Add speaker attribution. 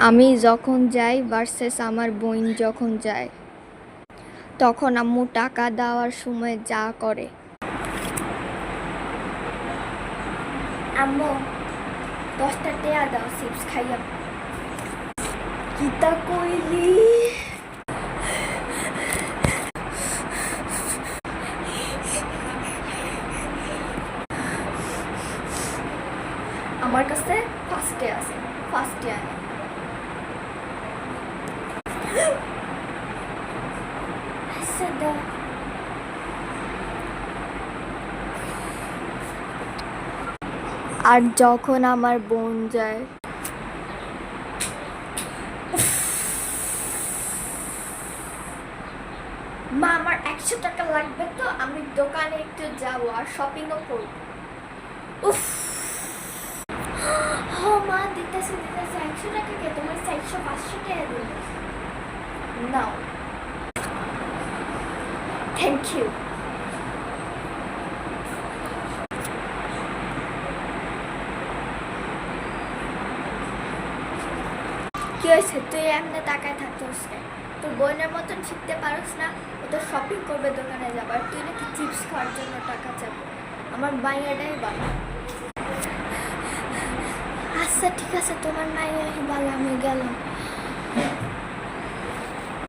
Speaker 1: আমি যখন যাই ভার্সেস আমার বোন যখন যায়, তখন আম্মু টাকা দেওয়ার সময় যা করে। আম্মু 10টা টেয়া দাও চিপস খাইয়া। কিতা কইলি? আমার কাছে ফার্স্টে আছে, ফার্স্টে আনে। আচ্ছা দাও। আর যখন আমার বোন যায়, মা আমার 100 টাকা লাগবে, তো আমি দোকানে একটু যাবো আর শপিংও করবো। উফ, মা দিতেছে 100 টাকা কে? তোমার 400-500 টাকা দিল। নাও, থ্যাংক ইউ। কি হয়েছে? তুই এমনি তাকায় থাকতোস কেন? তোর বোনের মতন শিখতে পারোস না? ও তো শপিং করবে, দোকানে যাবার, তুই নাকি চিপস খাওয়ার জন্য টাকা চাবো। আমার মাইয়াটাই ভালো। আচ্ছা ঠিক আছে, তোমার মাইয়াই ভালো, আমি গেলাম।